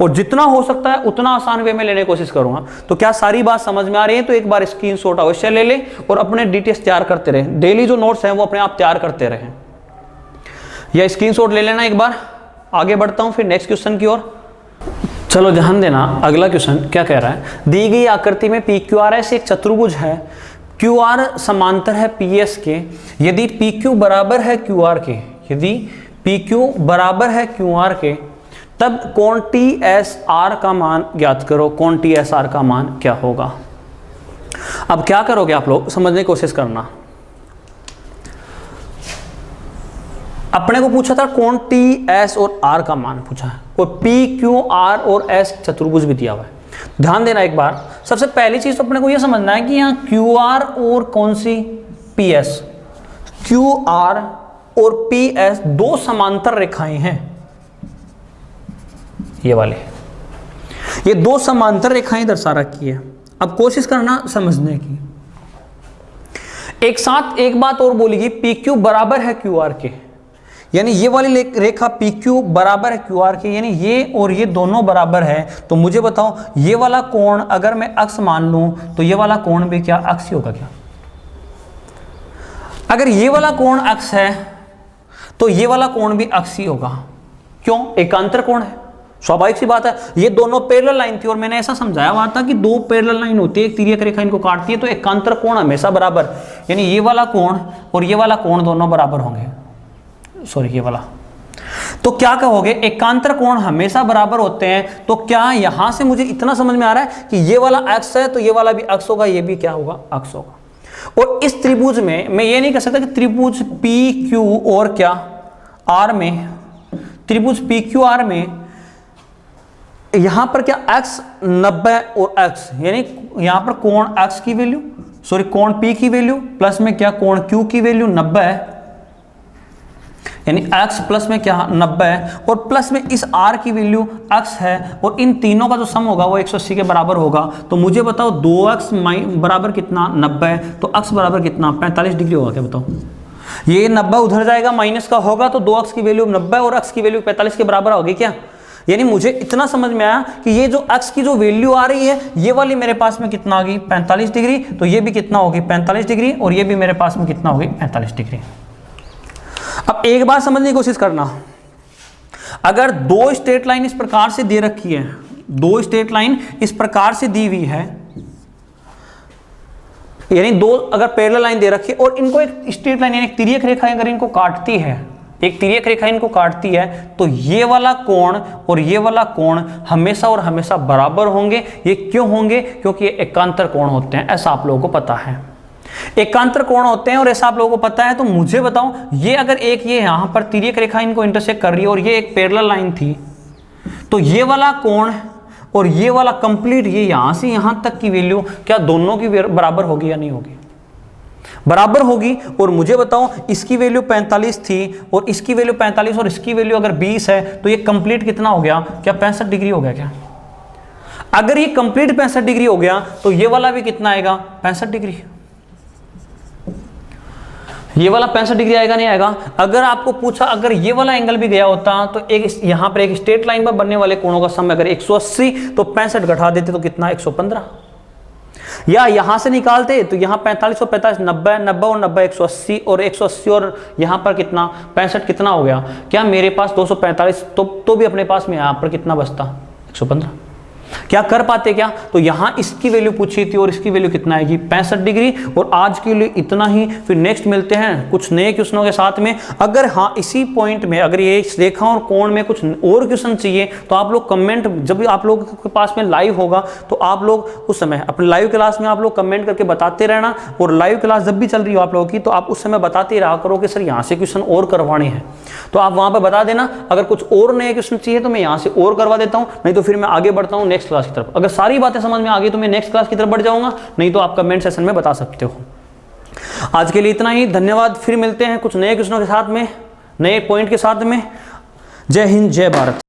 Speaker 2: और जितना हो सकता है उतना आसान वे में लेने की कोशिश करूंगा। तो क्या सारी बात समझ में आ रही है? तो एक बार स्क्रीनशॉट अवश्य ले ले और अपने डिटेल्स तैयार करते रहे। डेली जो नोट्स हैं वो अपने आप तैयार करते रहे, या स्क्रीनशॉट ले लेना एक बार। आगे बढ़ता हूं फिर नेक्स्ट क्वेश्चन की ओर। चलो ध्यान देना, अगला क्वेश्चन क्या कह रहा है? दी गई आकृति में PQRS एक चतुर्भुज है, QR समांतर है PS के। यदि PQ बराबर है QR के, यदि PQ बराबर है QR के, तब कोण TSR का मान ज्ञात करो। कोण TSR का मान क्या होगा? अब क्या करोगे आप लोग, समझने की कोशिश करना। अपने को पूछा था कोण TS और R का मान पूछा है, और PQR और S चतुर्भुज भी दिया हुआ है। ध्यान देना एक बार, सबसे पहली चीज तो अपने को यह समझना है कि यहाँ QR और कौन सी? PS। QR और PS दो समांतर रेखाएं हैं, ये वाले, ये दो समांतर रेखाएं दर्शा रखी है। अब कोशिश करना समझने की। एक साथ एक बात और बोलेगी, PQ बराबर है QR के, यानी ये वाली रेखा पी क्यू बराबर है क्यू आर के, यानी ये और ये दोनों बराबर है। तो मुझे बताओ ये वाला कोण अगर मैं अक्ष मान लूं तो ये वाला कोण भी क्या अक्ष ही होगा क्या? अगर ये वाला कोण अक्ष है तो ये वाला कोण भी अक्ष ही होगा। क्यों? एकांतर कोण है, स्वाभाविक सी बात है। ये दोनों पैरेलल लाइन थी और मैंने ऐसा समझाया हुआ था कि दो पैरेलल लाइन होती है, एक तिर्यक रेखा इनको काटती है, तो एकांतर कोण हमेशा बराबर, यानी ये वाला कोण और ये वाला कोण दोनों बराबर होंगे। सॉरी ये वाला, तो क्या कहोगे? एकांतर कोण हमेशा बराबर होते हैं। तो क्या यहां से मुझे इतना समझ में आ रहा है कि ये वाला अक्ष है तो ये वाला भी अक्ष होगा, ये भी क्या होगा? अक्ष होगा। और इस त्रिभुज में मैं ये नहीं कह सकता कि त्रिभुज पी क्यू और क्या आर में, त्रिभुज पी क्यू आर में यहां पर क्या x 90 और x, यानी यहां पर कोण x की वैल्यू, सॉरी कोण p की वैल्यू प्लस में क्या कोण q की वैल्यू 90 है, यानी x प्लस में क्या 90 है, और प्लस में इस r की वैल्यू x है, और इन तीनों का जो सम होगा वो 180 के बराबर होगा। तो मुझे बताओ 2x बराबर कितना? 90 है, तो x बराबर कितना? 45 डिग्री होगा क्या? बताओ। ये 90 उधर जाएगा, माइनस का होगा, तो 2x की वैल्यू 90 और x की वैल्यू 45 के बराबर होगी क्या? यानी मुझे इतना समझ में आया कि ये जो x की जो वैल्यू आ रही है ये वाली मेरे पास में कितना आ गई? 45 डिग्री, तो ये भी कितना होगी? 45 डिग्री, और ये भी मेरे पास में कितना होगी? 45 डिग्री। अब एक बार समझने की कोशिश करना, अगर दो स्ट्रेट लाइन इस प्रकार से दे रखी है, दो स्ट्रेट लाइन इस प्रकार से दी हुई है, यानी दो अगर पैरेलल लाइन दे रखी है और इनको एक स्ट्रेट लाइन यानी एक तिर्यक रेखा अगर इनको काटती है, एक तिर्यक रेखा इनको काटती है, तो ये वाला कोण और ये वाला कोण हमेशा और हमेशा बराबर होंगे। ये क्यों होंगे? क्योंकि ये एकांतर कोण होते हैं, ऐसा आप लोगों को पता है। एकांतर कोण होते हैं और ऐसा आप लोगों को पता है। तो मुझे बताओ ये अगर एक ये यहां पर तिर्यक रेखा इनको इंटरसेक्ट कर रही है और ये एक पैरेलल लाइन थी, तो ये वाला कोण और ये वाला कंप्लीट ये यहां से यहां तक की वैल्यू क्या दोनों की बराबर होगी या नहीं होगी? बराबर होगी। और मुझे बताओ इसकी वैल्यू 45 थी और इसकी वैल्यू 45 और इसकी वैल्यू अगर 20 है, तो ये कंप्लीट कितना हो गया? क्या 65 डिग्री हो गया क्या? अगर ये कंप्लीट 65 डिग्री हो गया तो ये वाला भी कितना आएगा? 65 डिग्री। ये वाला 65 डिग्री आएगा नहीं आएगा? अगर आपको पूछा अगर ये वाला एंगल भी गया होता तो एक यहां पर एक स्ट्रेट लाइन पर बनने वाले कोणों का सम अगर 180 तो 65 घटा देते तो कितना? 115। या यहां से निकालते तो यहां 45 और 45 90, 90 और 90 180, और 180 और यहां पर कितना 65 कितना हो गया? क्या मेरे पास 245 तो भी अपने पास में यहां पर कितना बचता? 115। क्या कर पाते क्या? तो यहां इसकी वैल्यू पूछी थी और इसकी वैल्यू कितना आएगी? 65 डिग्री। और आज के लिए इतना ही, फिर नेक्स्ट मिलते हैं कुछ नए क्वेश्चनों के साथ में। अगर हाँ इसी पॉइंट में अगर ये रेखा और कोण में कुछ और क्वेश्चन चाहिए तो आप लोग कमेंट, जब भी आप लोगों के पास में लाइव होगा तो आप लोग उस समय अपने लाइव क्लास में आप लोग कमेंट करके बताते रहना। और लाइव क्लास जब भी चल रही हो आप लोगों की तो आप उस समय बताते रहा करो कि सर यहाँ से क्वेश्चन और करवाने हैं, तो आप वहाँ पर बता देना। अगर कुछ और नए क्वेश्चन चाहिए तो मैं यहाँ से और करवा देता हूँ, नहीं तो फिर मैं आगे बढ़ता हूँ नेक्स्ट क्लास की तरफ। अगर सारी बातें समझ में आ गई तो मैं नेक्स्ट क्लास की तरफ बढ़ जाऊंगा, नहीं तो आप कमेंट सेशन में बता सकते हो। आज के लिए इतना ही, धन्यवाद। फिर मिलते हैं कुछ नए क्वेश्चनों के साथ में, नए पॉइंट के साथ में। जय हिंद, जय भारत।